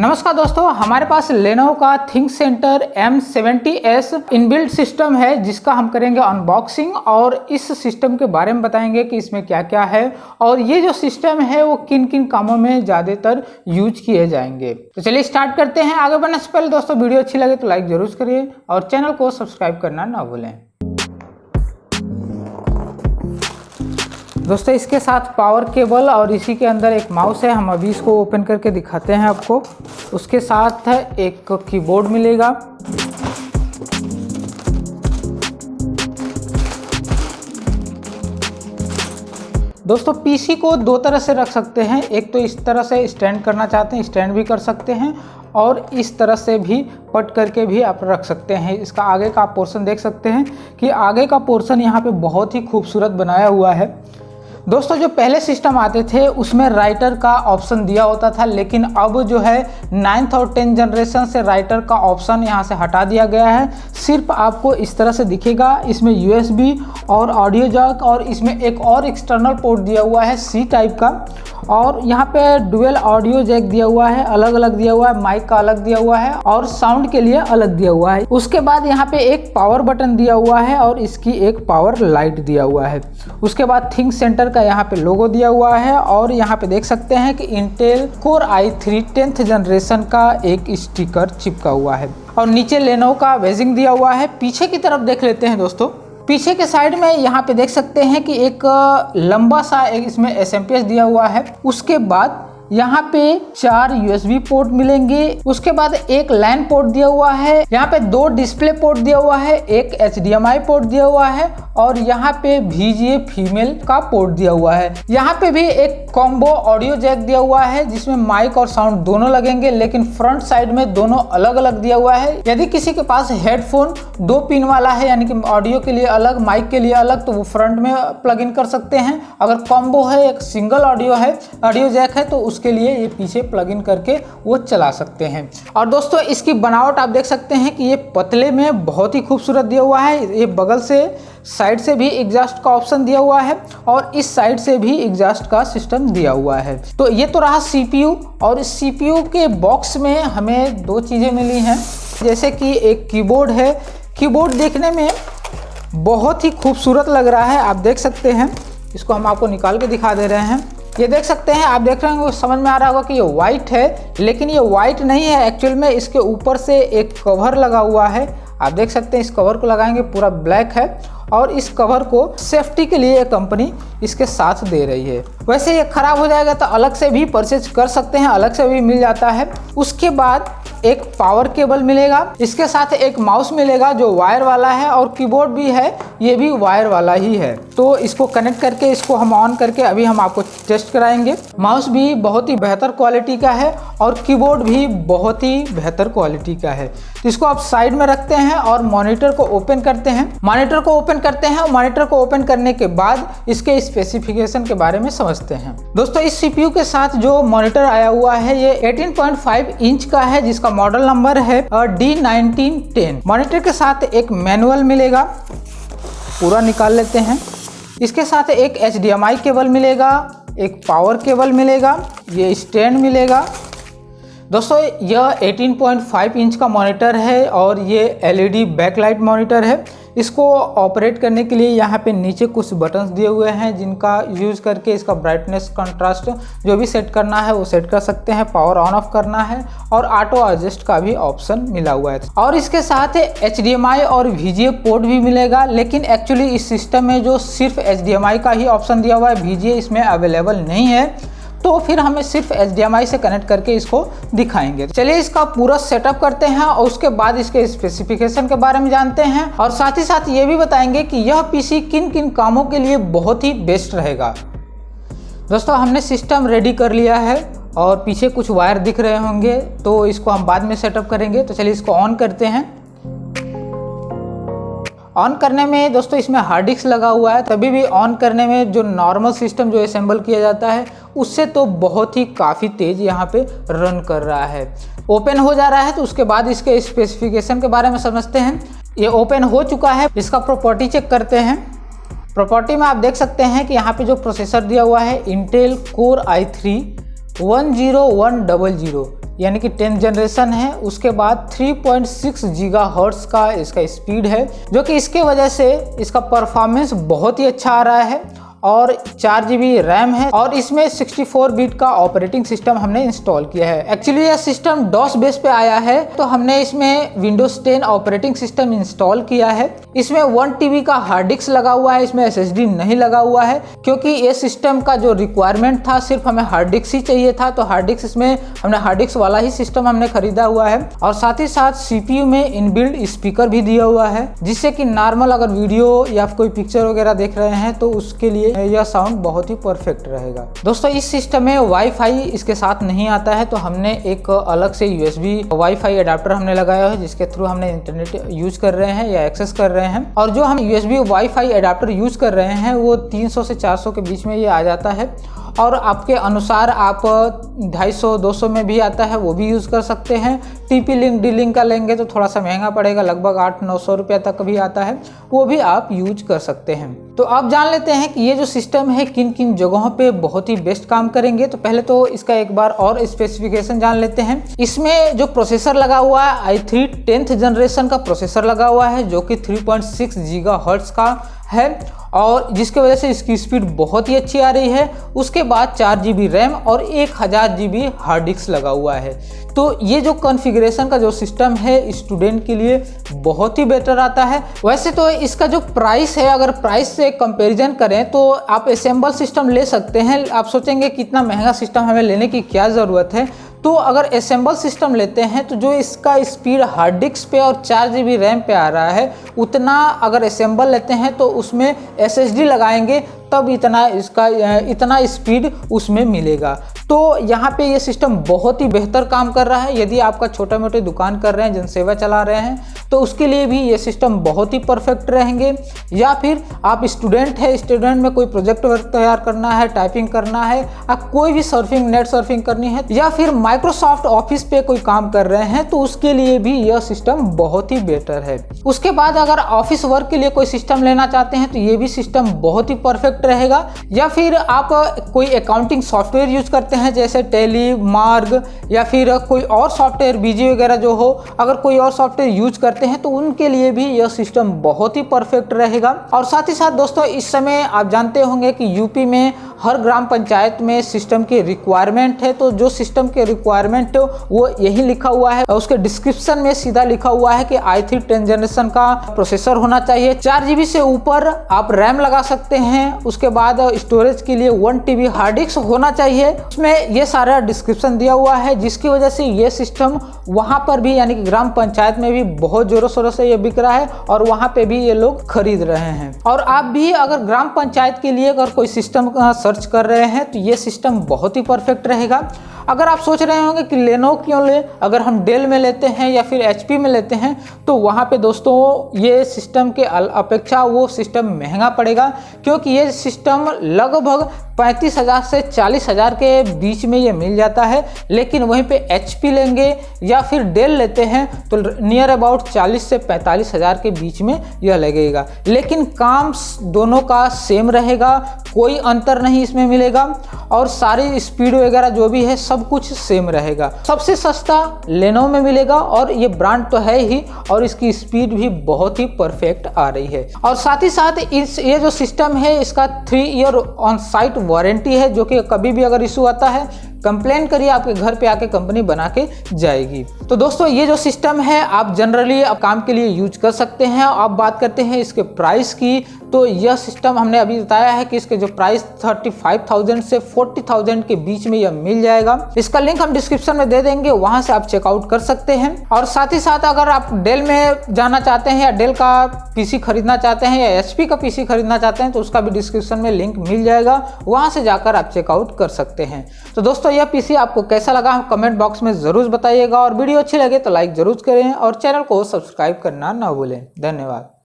नमस्कार दोस्तों, हमारे पास लेनोवो का थिंकसेंटर M70S इनबिल्ट सिस्टम है जिसका हम करेंगे अनबॉक्सिंग और इस सिस्टम के बारे में बताएंगे कि इसमें क्या क्या है और ये जो सिस्टम है वो किन किन कामों में ज़्यादातर यूज किए जाएंगे। तो चलिए स्टार्ट करते हैं। आगे बढ़ने से पहले दोस्तों वीडियो अच्छी लगे तो लाइक जरूर करिए और चैनल को सब्सक्राइब करना ना भूलें। दोस्तों इसके साथ पावर केबल और इसी के अंदर एक माउस है। हम अभी इसको ओपन करके दिखाते हैं आपको। उसके साथ एक कीबोर्ड मिलेगा। दोस्तों पीसी को दो तरह से रख सकते हैं। एक तो इस तरह से स्टैंड करना चाहते हैं, स्टैंड भी कर सकते हैं और इस तरह से भी पट करके भी आप रख सकते हैं। इसका आगे का पोर्शन देख सकते हैं कि आगे का पोर्शन यहाँ पे बहुत ही खूबसूरत बनाया हुआ है। दोस्तों जो पहले सिस्टम आते थे उसमें राइटर का ऑप्शन दिया होता था, लेकिन अब जो है 9th और 10th जनरेशन से राइटर का ऑप्शन यहाँ से हटा दिया गया है। सिर्फ आपको इस तरह से दिखेगा। इसमें USB और ऑडियो जैक और इसमें एक और एक्सटर्नल पोर्ट दिया हुआ है C टाइप का, और यहाँ पे डुअल ऑडियो जैक दिया हुआ है, अलग अलग दिया हुआ है, माइक का अलग दिया हुआ है और साउंड के लिए अलग दिया हुआ है। उसके बाद यहाँ पे एक पावर बटन दिया हुआ है और इसकी एक पावर लाइट दिया हुआ है। उसके बाद थिंक सेंटर का यहाँ पे लोगो दिया हुआ है और यहाँ पे देख सकते हैं कि Intel core i3 10th generation का एक स्टिकर चिपका हुआ है और नीचे लेनोवो का वेजिंग दिया हुआ है। पीछे की तरफ देख लेते हैं दोस्तों। पीछे के साइड में यहाँ पे देख सकते हैं कि एक लंबा सा एक इसमें SMPS दिया हुआ है। उसके बाद यहाँ पे 4 USB पोर्ट मिलेंगे। उसके बाद एक लैन पोर्ट दिया हुआ है। यहाँ पे 2 डिस्प्ले पोर्ट दिया हुआ है, एक HDMI पोर्ट दिया हुआ है और यहाँ पे VGA फीमेल का पोर्ट दिया हुआ है। यहाँ पे भी एक कॉम्बो ऑडियो जैक दिया हुआ है जिसमें माइक और साउंड दोनों लगेंगे, लेकिन फ्रंट साइड में दोनों अलग अलग दिया हुआ है। यदि किसी के पास हेडफोन 2 पिन वाला है, यानी कि ऑडियो के लिए अलग माइक के लिए अलग, तो वो फ्रंट में प्लग इन कर सकते हैं। अगर कॉम्बो है, एक सिंगल ऑडियो जैक है, तो उसके लिए ये पीछे प्लग इन करके वो चला सकते हैं। और दोस्तों इसकी बनावट आप देख सकते हैं कि ये पतले में बहुत ही खूबसूरत दिया हुआ है। ये बगल से साइड से भी एग्जॉस्ट का ऑप्शन दिया हुआ है और इस साइड से भी एग्जॉस्ट का सिस्टम दिया हुआ है। तो ये तो रहा CPU, और इस CPU के बॉक्स में हमें 2 चीज़ें मिली हैं। जैसे कि एक कीबोर्ड है। कीबोर्ड देखने में बहुत ही खूबसूरत लग रहा है, आप देख सकते हैं। इसको हम आपको निकाल के दिखा दे रहे हैं। ये देख सकते हैं, आप देख रहे होंगे, समझ में आ रहा होगा कि ये वाइट है, लेकिन ये वाइट नहीं है। एक्चुअल में इसके ऊपर से एक कवर लगा हुआ है। आप देख सकते हैं इस कवर को लगाएंगे पूरा ब्लैक है और इस कवर को सेफ्टी के लिए कंपनी इसके साथ दे रही है। वैसे ये खराब हो जाएगा तो अलग से भी परचेज कर सकते हैं, अलग से भी मिल जाता है। उसके बाद एक पावर केबल मिलेगा। इसके साथ एक माउस मिलेगा जो वायर वाला है और कीबोर्ड भी है, ये भी वायर वाला ही है। तो इसको कनेक्ट करके इसको हम ऑन करके अभी हम आपको टेस्ट कराएंगे। माउस भी बहुत ही बेहतर क्वालिटी का है और कीबोर्ड भी बहुत ही बेहतर क्वालिटी का है। तो इसको आप साइड में रखते हैं और मॉनिटर को ओपन करते हैं। मॉनिटर को ओपन करने के बाद इसके स्पेसिफिकेशन के बारे में समझते हैं। दोस्तों इस CPU के साथ जो मॉनिटर आया हुआ है ये 18.5 इंच का है, जिसका मॉडल नंबर है D1910। मॉनिटर के साथ एक मैनुअल मिलेगा, पूरा निकाल लेते हैं। इसके साथ एक HDMI केबल मिलेगा, एक पावर केबल मिलेगा, ये स्टैंड मिलेगा। दोस्तों यह 18.5 इंच का मॉनिटर है और ये LED बैकलाइट मॉनिटर है। इसको ऑपरेट करने के लिए यहाँ पे नीचे कुछ बटन्स दिए हुए हैं जिनका यूज़ करके इसका ब्राइटनेस कंट्रास्ट जो भी सेट करना है वो सेट कर सकते हैं। पावर ऑन ऑफ करना है और ऑटो एडजस्ट का भी ऑप्शन मिला हुआ है। और इसके साथ HDMI और VGA पोर्ट भी मिलेगा, लेकिन एक्चुअली इस सिस्टम में जो सिर्फ HDMI का ही ऑप्शन दिया हुआ है, VGA इसमें अवेलेबल नहीं है। तो फिर हमें सिर्फ HDMI से कनेक्ट करके इसको दिखाएंगे। चलिए इसका पूरा सेटअप करते हैं और उसके बाद इसके स्पेसिफिकेशन के बारे में जानते हैं और साथ ही साथ ये भी बताएंगे कि यह PC किन किन कामों के लिए बहुत ही बेस्ट रहेगा। दोस्तों हमने सिस्टम रेडी कर लिया है और पीछे कुछ वायर दिख रहे होंगे, तो इसको हम बाद में सेटअप करेंगे। तो चलिए इसको ऑन करते हैं। ऑन करने में दोस्तों इसमें हार्ड डिस्क लगा हुआ है, तभी भी ऑन करने में जो नॉर्मल सिस्टम जो असेंबल किया जाता है उससे तो बहुत ही काफ़ी तेज़ यहाँ पे रन कर रहा है। ओपन हो जा रहा है तो उसके बाद इसके स्पेसिफिकेशन के बारे में समझते हैं। ये ओपन हो चुका है, इसका प्रॉपर्टी चेक करते हैं। प्रॉपर्टी में आप देख सकते हैं कि यहाँ पे जो प्रोसेसर दिया हुआ है इंटेल कोर i3 10100, यानी कि 10th जनरेशन है। उसके बाद 3.6 गीगाहर्ट्ज का इसका स्पीड है, जो कि इसके वजह से इसका परफॉर्मेंस बहुत ही अच्छा आ रहा है। और 4 GB रैम है और इसमें 64 बिट का ऑपरेटिंग सिस्टम हमने इंस्टॉल किया है। एक्चुअली यह सिस्टम डॉस बेस पे आया है, तो हमने इसमें विंडोज 10 ऑपरेटिंग सिस्टम इंस्टॉल किया है। इसमें 1 TB का हार्ड डिस्क लगा हुआ है, इसमें SSD नहीं लगा हुआ है, क्योंकि ये सिस्टम का जो रिक्वायरमेंट था सिर्फ हमें हार्ड डिस्क ही चाहिए था। तो हार्ड डिस्क इसमें हमने हार्ड डिस्क वाला ही सिस्टम हमने खरीदा हुआ है। और साथ ही साथ CPU में इनबिल्ट स्पीकर भी दिया हुआ है, जिससे कि नॉर्मल अगर वीडियो या कोई पिक्चर वगैरह देख रहे हैं तो उसके लिए यह साउंड बहुत ही परफेक्ट रहेगा। दोस्तों इस सिस्टम में वाईफाई इसके साथ नहीं आता है, तो हमने एक अलग से USB वाईफाई अडाप्टर हमने लगाया है, जिसके थ्रू हमने इंटरनेट यूज कर रहे हैं या एक्सेस कर रहे हैं। और जो हम USB वाईफाई अडाप्टर यूज कर रहे हैं वो 300 से 400 के बीच में ये आ जाता है। और आपके अनुसार आप 250-200 में भी आता है, वो भी यूज़ कर सकते हैं। TP लिंक D-Link का लेंगे तो थोड़ा सा महंगा पड़ेगा, लगभग 800-900 रुपये तक भी आता है, वो भी आप यूज कर सकते हैं। तो आप जान लेते हैं कि ये जो सिस्टम है किन किन जगहों पे बहुत ही बेस्ट काम करेंगे। तो पहले तो इसका एक बार और स्पेसिफिकेशन जान लेते हैं। इसमें जो प्रोसेसर लगा हुआ है i3 10th जनरेशन का प्रोसेसर लगा हुआ है, जो कि 3.6 गीगाहर्ट्ज का है और जिसके वजह से इसकी स्पीड बहुत ही अच्छी आ रही है। उसके बाद 4 GB रैम और 1000 GB हार्ड डिस्क लगा हुआ है। तो ये जो कॉन्फ़िगरेशन का जो सिस्टम है स्टूडेंट के लिए बहुत ही बेटर आता है। वैसे तो इसका जो प्राइस है, अगर प्राइस से कंपैरिजन करें तो आप असेंबल सिस्टम ले सकते हैं। आप सोचेंगे कि इतना महंगा सिस्टम हमें लेने की क्या ज़रूरत है, तो अगर असेंबल सिस्टम लेते हैं तो जो इसका स्पीड हार्ड डिस्क पे और 4 GB रैम पे आ रहा है, उतना अगर असेंबल लेते हैं तो उसमें SSD लगाएंगे तब इतना स्पीड उसमें मिलेगा। तो यहाँ पे ये सिस्टम बहुत ही बेहतर काम कर रहा है। यदि आपका छोटा मोटे दुकान कर रहे हैं, जनसेवा चला रहे हैं, तो उसके लिए भी ये सिस्टम बहुत ही परफेक्ट रहेंगे। या फिर आप स्टूडेंट है, स्टूडेंट में कोई प्रोजेक्ट वर्क तैयार करना है, टाइपिंग करना है, आप कोई भी सर्फिंग नेट सर्फिंग करनी है, या फिर माइक्रोसॉफ्ट ऑफिस पे कोई काम कर रहे हैं, तो उसके लिए भी यह सिस्टम बहुत ही बेटर है। उसके बाद अगर ऑफिस वर्क के लिए कोई सिस्टम लेना चाहते हैं तो ये भी सिस्टम बहुत ही परफेक्ट रहेगा। या फिर आप कोई अकाउंटिंग सॉफ्टवेयर यूज करते हैं जैसे टैली, मार्ग, या फिर कोई और सॉफ्टवेयर बीजी वगैरह जो हो, अगर कोई और सॉफ्टवेयर यूज करते हैं तो उनके लिए भी यह सिस्टम बहुत ही परफेक्ट रहेगा। और साथ ही साथ दोस्तों इस समय आप जानते होंगे कि यूपी में हर ग्राम पंचायत में सिस्टम की रिक्वायरमेंट है। तो जो सिस्टम के रिक्वायरमेंट वो यही लिखा हुआ है, उसके डिस्क्रिप्शन में सीधा लिखा हुआ है कि i3 10th जनरेशन का प्रोसेसर होना चाहिए, 4 GB से ऊपर आप रैम लगा सकते हैं, उसके बाद स्टोरेज के लिए 1 TB हार्ड डिस्क होना चाहिए। उसमें ये सारा डिस्क्रिप्शन दिया हुआ है, जिसकी वजह से ये सिस्टम वहां पर भी यानी कि ग्राम पंचायत में भी बहुत जोरों शोरों से ये बिक रहा है और वहां पे भी ये लोग खरीद रहे हैं। और आप भी अगर ग्राम पंचायत के लिए अगर कोई सिस्टम सर्च कर रहे हैं तो ये सिस्टम बहुत ही परफेक्ट रहेगा। अगर आप सोच रहे होंगे कि लेनो क्यों ले, अगर हम डेल में लेते हैं या फिर HP में लेते हैं तो वहाँ पे दोस्तों ये सिस्टम के अपेक्षा वो सिस्टम महंगा पड़ेगा, क्योंकि ये सिस्टम लगभग 35,000 से 40,000 के बीच में ये मिल जाता है। लेकिन वहीं पे HP लेंगे या फिर डेल लेते हैं तो नियर अबाउट 40 से 45,000 के बीच में यह लगेगा। लेकिन काम दोनों का सेम रहेगा, कोई अंतर नहीं इसमें मिलेगा और सारी स्पीड वगैरह जो भी है सब कुछ सेम रहेगा। सबसे सस्ता लेनो में मिलेगा और ये ब्रांड तो है ही और इसकी स्पीड भी बहुत ही परफेक्ट आ रही है। और साथ ही साथ ये जो सिस्टम है इसका 3 ईयर ऑन साइट वारंटी है, जो कि कभी भी अगर इशू आता है कंप्लेन करिए, आपके घर पे आके कंपनी बना के जाएगी। तो दोस्तों ये जो सिस्टम है आप जनरली काम के लिए यूज कर सकते हैं। अब बात करते हैं इसके प्राइस की, तो यह सिस्टम हमने अभी बताया है कि इसके जो प्राइस 35,000 से 40,000 के बीच में यह मिल जाएगा। इसका लिंक हम डिस्क्रिप्शन में दे देंगे, वहां से आप चेकआउट कर सकते हैं। और साथ ही साथ अगर आप डेल में जाना चाहते हैं या डेल का पीसी खरीदना चाहते हैं या HP का पीसी खरीदना चाहते हैं तो उसका भी डिस्क्रिप्शन में लिंक मिल जाएगा, वहां से जाकर आप चेकआउट कर सकते हैं। तो दोस्तों यह पीसी आपको कैसा लगा कमेंट बॉक्स में जरूर बताइएगा और वीडियो अच्छी लगे तो लाइक जरूर करें और चैनल को सब्सक्राइब करना ना भूलें। धन्यवाद।